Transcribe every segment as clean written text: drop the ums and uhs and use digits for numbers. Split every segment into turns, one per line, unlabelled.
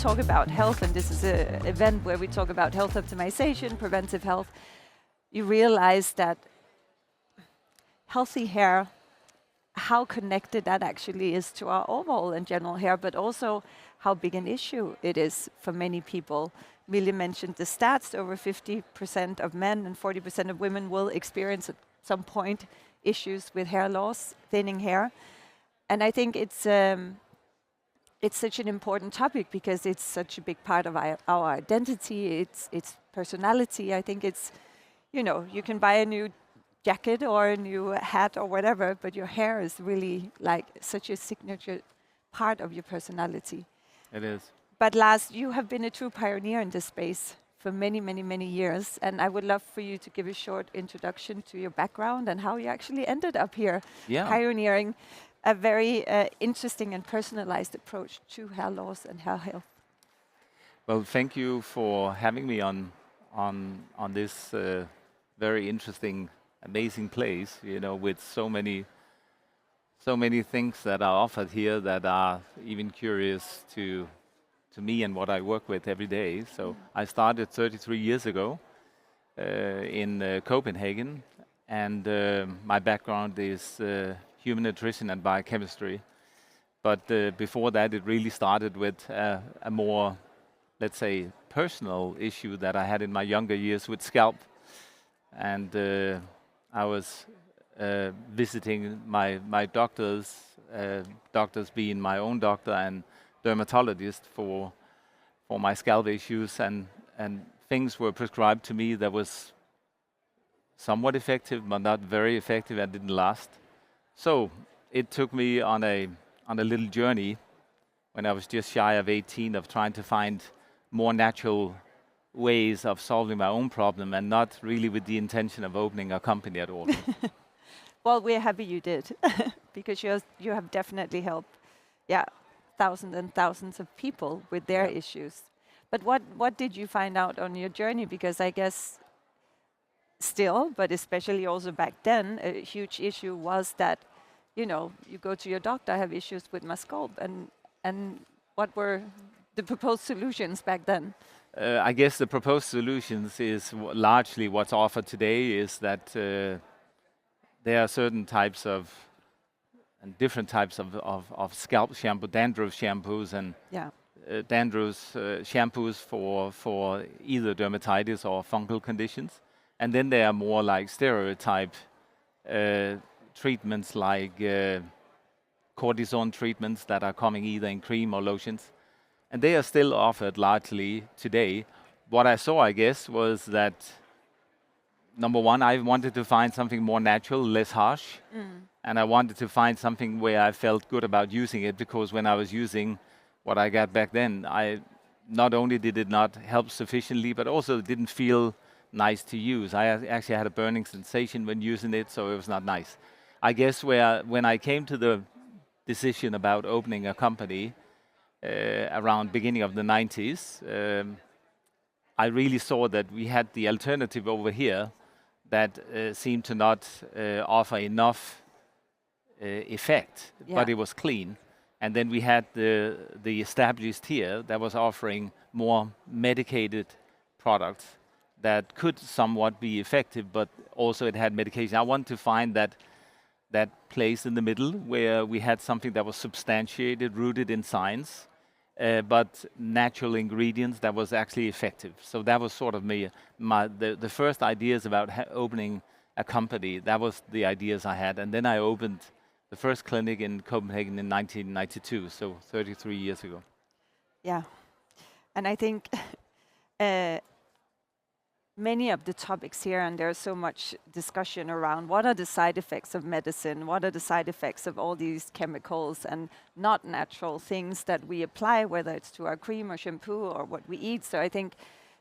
talk about health, and this is an event where we talk about health optimization, preventive health, you realize that healthy hair, how connected that actually is to our overall and general hair, but also how big an issue it is for many people. Millie mentioned the stats, over 50% of men and 40% of women will experience at some point issues with hair loss, thinning hair. And I think it's such an important topic because it's such a big part of our identity, it's personality. I think it's, you can buy a new jacket or a new hat or whatever, but your hair is really like such a signature part of your personality.
It is.
But Lars, you have been a true pioneer in this space for many, many, many years, and I would love for you to give a short introduction to your background and how you actually ended up here, pioneering a very interesting and personalized approach to hair loss and hair health.
Well, thank you for having me on this very interesting, amazing place, with so many things that are offered here that are even curious to me and what I work with every day. So I started 33 years ago in Copenhagen, and my background is human nutrition and biochemistry. But before that, it really started with a more, let's say, personal issue that I had in my younger years with scalp. And I was visiting my doctors, doctors being my own doctor and dermatologist for my scalp issues, and things were prescribed to me that was somewhat effective, but not very effective and didn't last. So it took me on a little journey when I was just shy of 18 of trying to find more natural ways of solving my own problem, and not really with the intention of opening a company at all.
Well, we're happy you did, because you have definitely helped, thousands and thousands of people with their issues. But what did you find out on your journey? Because I guess still, but especially also back then, a huge issue was that, you go to your doctor, I have issues with my scalp, and what were the proposed solutions back then?
I guess the proposed solutions is largely what's offered today, is that there are certain types of and different types of scalp shampoo, dandruff shampoos, and dandruff shampoos for either dermatitis or fungal conditions. And then there are more like stereotype treatments, like cortisone treatments that are coming either in cream or lotions. And they are still offered largely today. What I saw, I guess, was that, number one, I wanted to find something more natural, less harsh. And I wanted to find something where I felt good about using it, because when I was using what I got back then, not only did it not help sufficiently, but also it didn't feel nice to use. I actually had a burning sensation when using it, so it was not nice. I guess when I came to the decision about opening a company around beginning of the 90s, I really saw that we had the alternative over here that seemed to not offer enough effect, but it was clean. And then we had the established here that was offering more medicated products that could somewhat be effective, but also it had medication. I wanted to find that place in the middle where we had something that was substantiated, rooted in science, but natural ingredients that was actually effective. So that was sort of the first ideas about opening a company. That was the ideas I had. And then I opened the first clinic in Copenhagen in 1992, so 33 years ago.
Yeah, and I think many of the topics here, and there's so much discussion around what are the side effects of medicine, what are the side effects of all these chemicals and not natural things that we apply, whether it's to our cream or shampoo or what we eat. So I think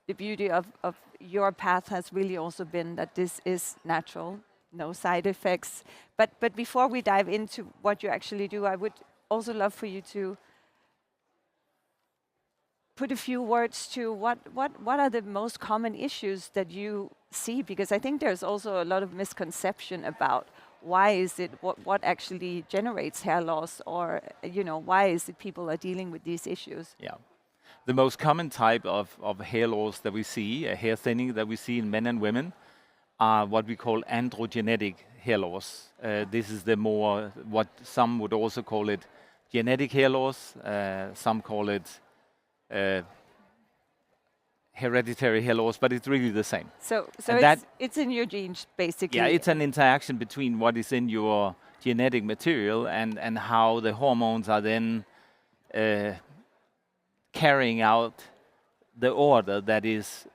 the beauty of your path has really also been that this is natural, no side effects. But before we dive into what you actually do, I would also love for you to put a few words to what are the most common issues that you see, because I think there's also a lot of misconception about why is it what actually generates hair loss, or why is it people are dealing with these issues.
Yeah, The most common type of hair loss that we see, hair thinning that we see in men and women, are what we call androgenetic hair loss. This is the more, what some would also call it genetic hair loss, some call it hereditary hair loss, but it's really the same.
So it's in your genes, basically.
Yeah, it's an interaction between what is in your genetic material and how the hormones are then carrying out the order that is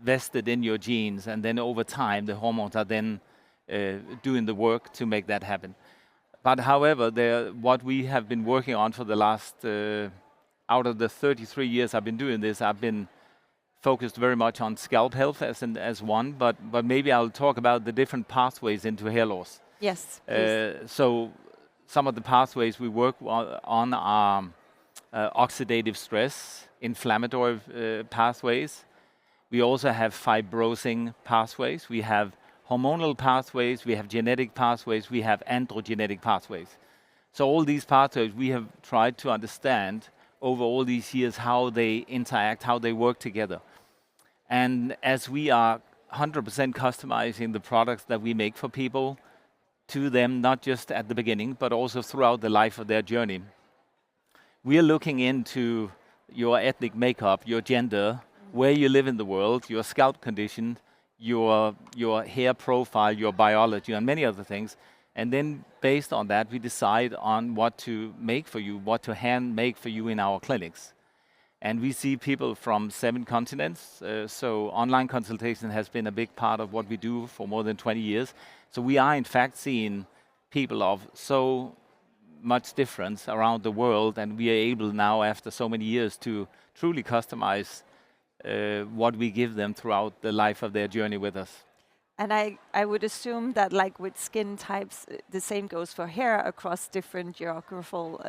vested in your genes, and then over time the hormones are then doing the work to make that happen. But however, what we have been working on for the last, out of the 33 years I've been doing this, I've been focused very much on scalp health as one, but maybe I'll talk about the different pathways into hair loss.
Yes.
So some of the pathways we work on are oxidative stress, inflammatory pathways. We also have fibrosing pathways. We have hormonal pathways. We have genetic pathways. We have androgenetic pathways. So all these pathways we have tried to understand over all these years how they interact, how they work together. And as we are 100% customizing the products that we make for people to them, not just at the beginning, but also throughout the life of their journey, we are looking into your ethnic makeup, your gender, where you live in the world, your scalp condition, your hair profile, your biology, and many other things. And then based on that, we decide on what to make for you, what to hand make for you in our clinics. And we see people from 7 continents. So online consultation has been a big part of what we do for more than 20 years. So we are in fact seeing people of so much difference around the world, and we are able now, after so many years, to truly customize what we give them throughout the life of their journey with us.
And I would assume that, like with skin types, the same goes for hair across different geographical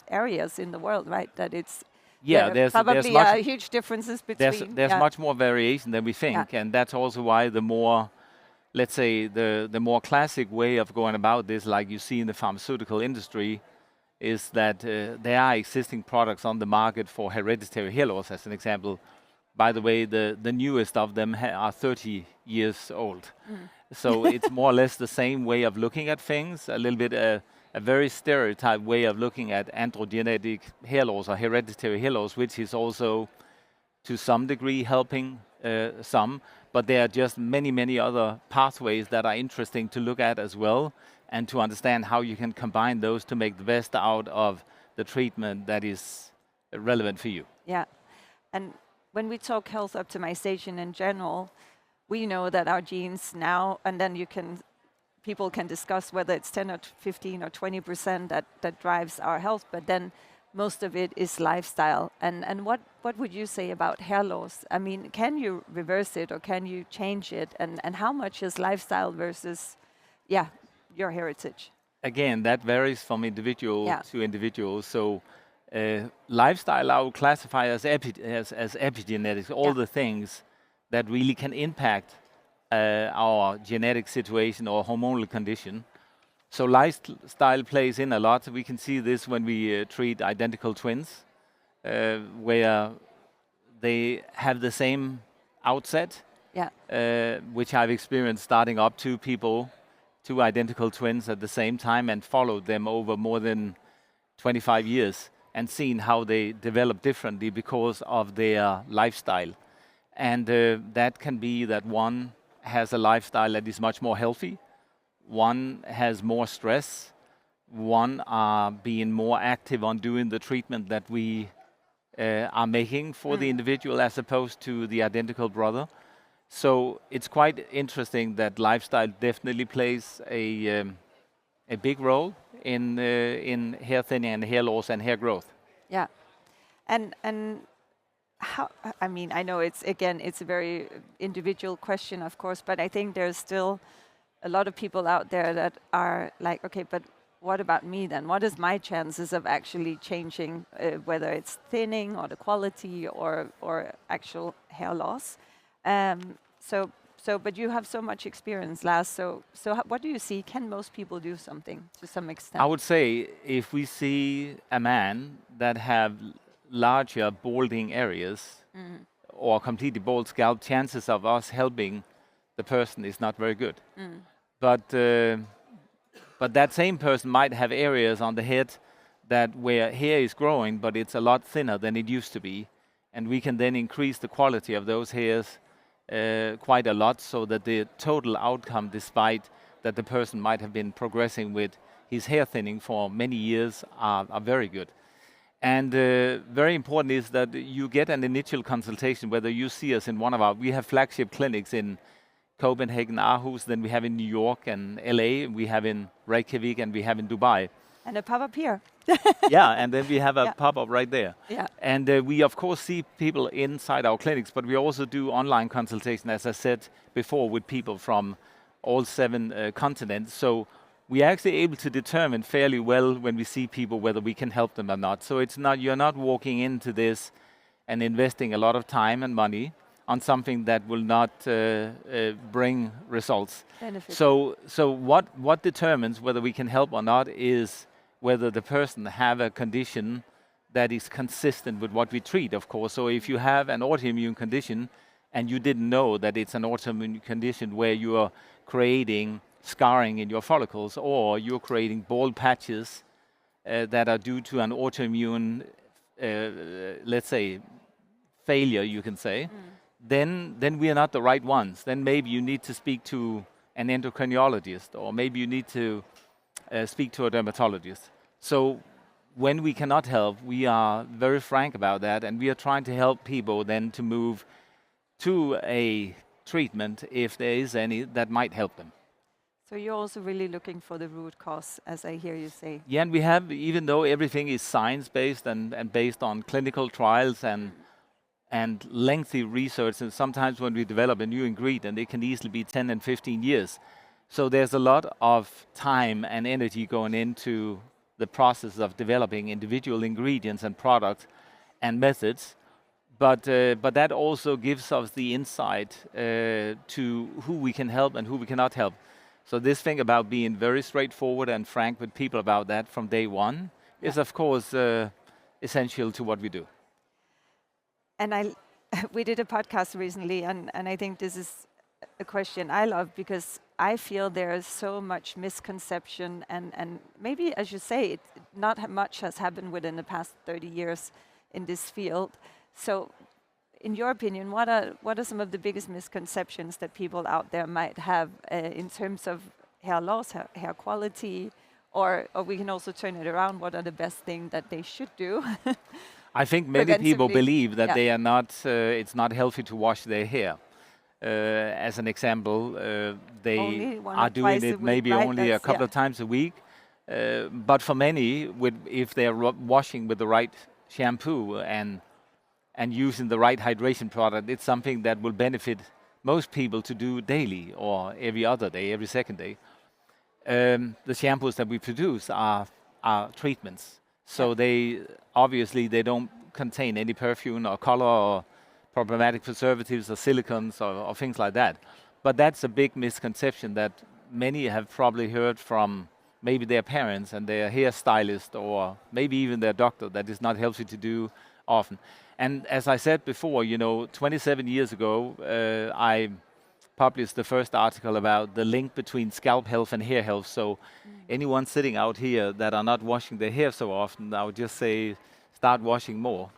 areas in the world, right? That it's there's probably huge differences between.
There's much more variation than we think, and that's also why the more, let's say, the more classic way of going about this, like you see in the pharmaceutical industry, is that there are existing products on the market for hereditary hair loss, as an example. By the way, the newest of them are 30 years old. So it's more or less the same way of looking at things, a little bit a very stereotyped way of looking at androgenetic hair loss or hereditary hair loss, which is also to some degree helping some, but there are just many, many other pathways that are interesting to look at as well, and to understand how you can combine those to make the best out of the treatment that is relevant for you.
Yeah, and when we talk health optimization in general, we know that our genes now, and then people can discuss whether it's 10 or 15 or 20% that drives our health, but then most of it is lifestyle. And what would you say about hair loss? I mean, can you reverse it or can you change it? And how much is lifestyle versus, your heritage?
Again, that varies from individual to individual. So lifestyle I would classify as epigenetics, all the things that really can impact our genetic situation or hormonal condition. So lifestyle plays in a lot. We can see this when we treat identical twins, where they have the same outset, which I've experienced starting up 2 identical twins at the same time, and followed them over more than 25 years and seen how they develop differently because of their lifestyle. And that can be that one has a lifestyle that is much more healthy, one has more stress, one are being more active on doing the treatment that we are making for the individual as opposed to the identical brother. So it's quite interesting that lifestyle definitely plays a big role in hair thinning and hair loss and hair growth.
Yeah, and how, I mean, I know it's a very individual question, of course, but I think there's still a lot of people out there that are like, okay, but what about me then? What is my chances of actually changing, whether it's thinning or the quality or actual hair loss? But you have so much experience, Lars. So what do you see? Can most people do something to some extent?
I would say if we see a man that have larger balding areas or completely bald scalp, chances of us helping the person is not very good. But that same person might have areas on the head that where hair is growing, but it's a lot thinner than it used to be, and we can then increase the quality of those hairs quite a lot, so that the total outcome, despite that the person might have been progressing with his hair thinning for many years, are very good. And very important is that you get an initial consultation, whether you see us in one of our, we have flagship clinics in Copenhagen, Aarhus, then we have in New York and LA, we have in Reykjavik, and we have in Dubai.
And a pop-up here.
Yeah, and then we have a pop-up right there.
Yeah.
And we of course see people inside our clinics, but we also do online consultation, as I said before, with people from all 7 continents. So we are actually able to determine fairly well when we see people whether we can help them or not. So it's not, you're not walking into this and investing a lot of time and money on something that will not bring results.
Benefit.
So what determines whether we can help or not is whether the person have a condition that is consistent with what we treat, of course. So if you have an autoimmune condition and you didn't know that it's an autoimmune condition where you are creating scarring in your follicles, or you're creating bald patches that are due to an autoimmune, let's say, failure, you can say, then we are not the right ones. Then maybe you need to speak to an endocrinologist, or maybe you need to speak to a dermatologist. So when we cannot help, we are very frank about that, and we are trying to help people then to move to a treatment, if there is any, that might help them.
So you're also really looking for the root cause, as I hear you say.
Yeah, and we have, even though everything is science-based and based on clinical trials and lengthy research, and sometimes when we develop a new ingredient, it can easily be 10 and 15 years. So there's a lot of time and energy going into the process of developing individual ingredients and products and methods. But that also gives us the insight to who we can help and who we cannot help. So this thing about being very straightforward and frank with people about that from day one is, of course, essential to what we do.
And we did a podcast recently, and I think this is a question I love, because I feel there is so much misconception, and maybe, as you say, not much has happened within the past 30 years in this field. So in your opinion, what are some of the biggest misconceptions that people out there might have in terms of hair loss, hair quality, or we can also turn it around, what are the best things that they should do?
I think many people believe that they are not, it's not healthy to wash their hair. As an example, they are doing it maybe only a couple of times a week. But for many, if they are washing with the right shampoo and using the right hydration product, it's something that will benefit most people to do daily or every other day, every second day. The shampoos that we produce are treatments. So they obviously they don't contain any perfume or color or problematic preservatives or silicons or things like that. But that's a big misconception that many have probably heard from maybe their parents and their hairstylist, or maybe even their doctor, that is not healthy to do often. And as I said before, 27 years ago, I published the first article about the link between scalp health and hair health. So anyone sitting out here that are not washing their hair so often, I would just say start washing more.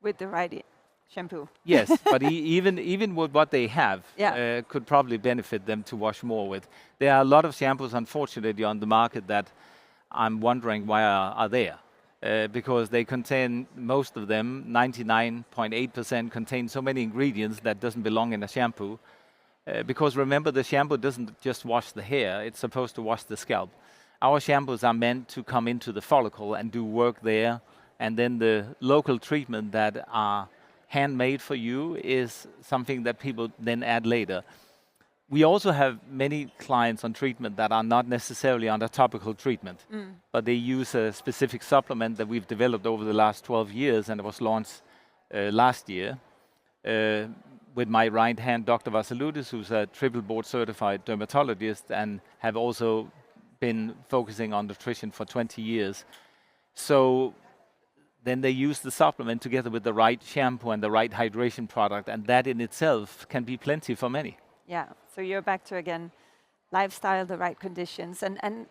With the right shampoo.
Yes, but even with what they have, could probably benefit them to wash more with. There are a lot of shampoos, unfortunately, on the market that I'm wondering why are there. Because they contain, most of them, 99.8% contain so many ingredients that doesn't belong in a shampoo. Because remember, the shampoo doesn't just wash the hair, it's supposed to wash the scalp. Our shampoos are meant to come into the follicle and do work there, and then the local treatment that are handmade for you is something that people then add later. We also have many clients on treatment that are not necessarily under topical treatment, but they use a specific supplement that we've developed over the last 12 years, and it was launched last year with my right hand, Dr. Vasiludis, who's a triple board certified dermatologist and have also been focusing on nutrition for 20 years. So then they use the supplement together with the right shampoo and the right hydration product, and that in itself can be plenty for many.
Yeah, so you're back to, again, lifestyle, the right conditions. And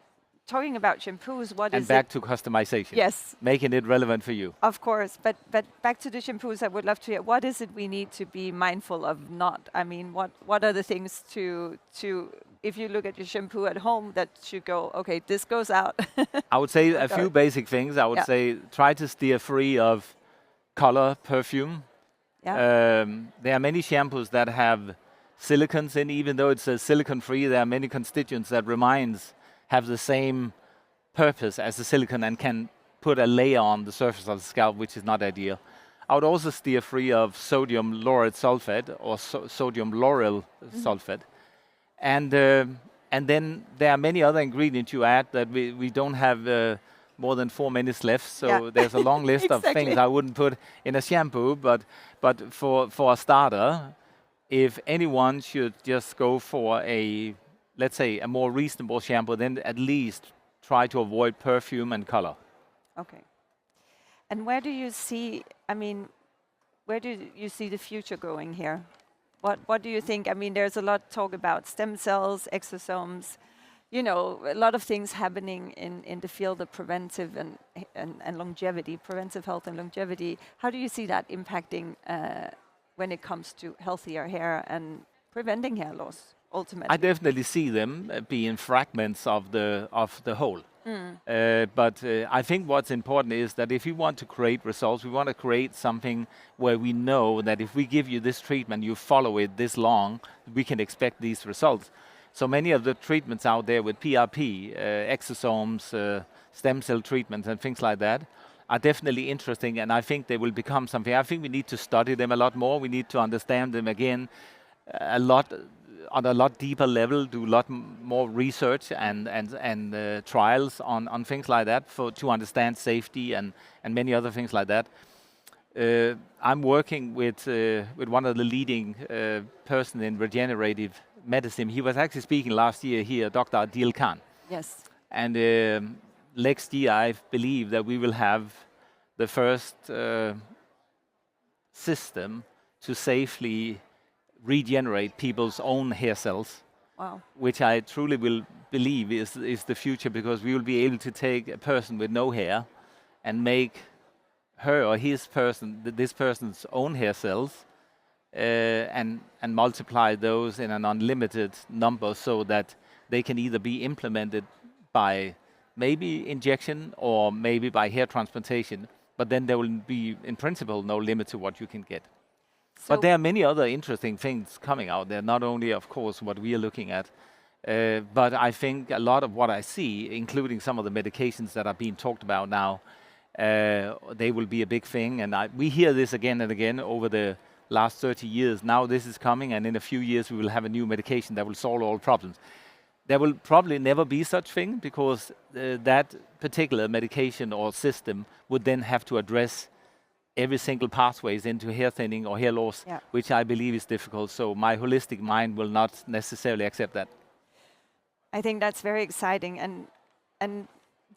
talking about shampoos, what
And
is
back
it?
to customization.
Yes,
Making it relevant for you.
of course. But back to the shampoos, I would love to hear, what is it we need to be mindful of not? I mean, what are the things to if you look at your shampoo at home, that should go, okay, this goes out?
I would say a few basic things. I would say try to steer free of color, perfume.
Yeah.
There are many shampoos that have silicons in, even though it's silicon-free. There are many constituents that have the same purpose as the silicon and can put a layer on the surface of the scalp, which is not ideal. I would also steer free of sodium lauryl sulfate or sodium lauryl sulfate. And then there are many other ingredients you add that we don't have more than 4 minutes left, so there's a long list of things I wouldn't put in a shampoo, but for a starter, if anyone should just go for let's say a more reasonable shampoo, then at least try to avoid perfume and color.
Okay. And where do you see, I mean, where do you see the future going here? What do you think? I mean, there's a lot of talk about stem cells, exosomes, you know, a lot of things happening in the field of preventive and longevity, preventive health and longevity. How do you see that impacting when it comes to healthier hair and preventing hair loss, ultimately?
I definitely see them being fragments of the whole. But I think what's important is that if we want to create results, we want to create something where we know that if we give you this treatment, you follow it this long, we can expect these results. So many of the treatments out there with PRP, exosomes, stem cell treatments and things like that are definitely interesting, and I think they will become something. I think we need to study them a lot more. We need to understand them again a lot on a lot deeper level, do a lot more research and trials on things like that to understand safety and many other things like that. I'm working with one of the leading person in regenerative medicine. He was actually speaking last year here, Dr. Adil Khan.
Yes.
And next year, I believe that we will have the first system to safely regenerate people's own hair cells.
Wow.
Which I truly will believe is the future, because we will be able to take a person with no hair and make her or this person's own hair cells and multiply those in an unlimited number, so that they can either be implemented by maybe injection or maybe by hair transplantation, but then there will be, in principle, no limit to what you can get.
So
but there are many other interesting things coming out there, not only, of course, what we are looking at, but I think a lot of what I see, including some of the medications that are being talked about now, they will be a big thing. And we hear this again and again over the last 30 years. Now this is coming, and in a few years we will have a new medication that will solve all problems. There will probably never be such thing, because that particular medication or system would then have to address every single pathways into hair thinning or hair loss, which I believe is difficult. So my holistic mind will not necessarily accept that.
I think that's very exciting. And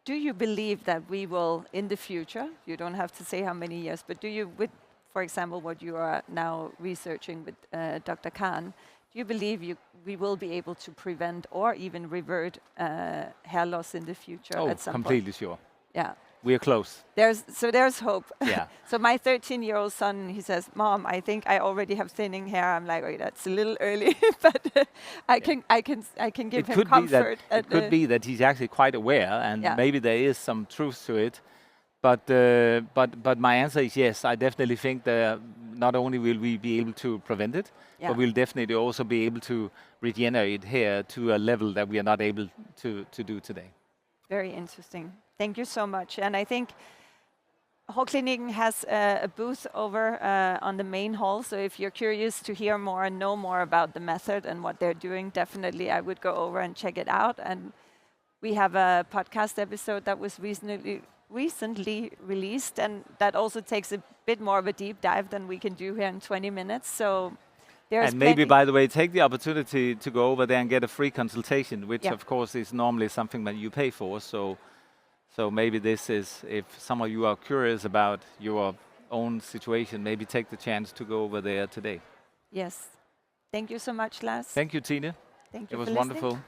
do you believe that we will, in the future, you don't have to say how many years, but do you, with, for example, what you are now researching with Dr. Khan, do you believe we will be able to prevent or even revert hair loss in the future at some point?
Completely sure.
Yeah.
We are close.
There's hope.
Yeah.
So my 13-year-old son, he says, "Mom, I think I already have thinning hair." I'm like, "Oh, that's a little early," but I can give him comfort.
It could be that he's actually quite aware, and maybe there is some truth to it. But my answer is yes. I definitely think that not only will we be able to prevent it, but we'll definitely also be able to regenerate hair to a level that we are not able to do today.
Very interesting. Thank you so much. And I think Hårklinikken has a booth over on the main hall. So if you're curious to hear more and know more about the method and what they're doing, definitely I would go over and check it out. And we have a podcast episode that was recently released, and that also takes a bit more of a deep dive than we can do here in 20 minutes. So there's
maybe, by the way, take the opportunity to go over there and get a free consultation, which of course is normally something that you pay for. So So maybe this is, if some of you are curious about your own situation, maybe take the chance to go over there today.
Yes. Thank you so much, Lars.
Thank you, Tine.
Thank
It
you
was
for listening.
wonderful.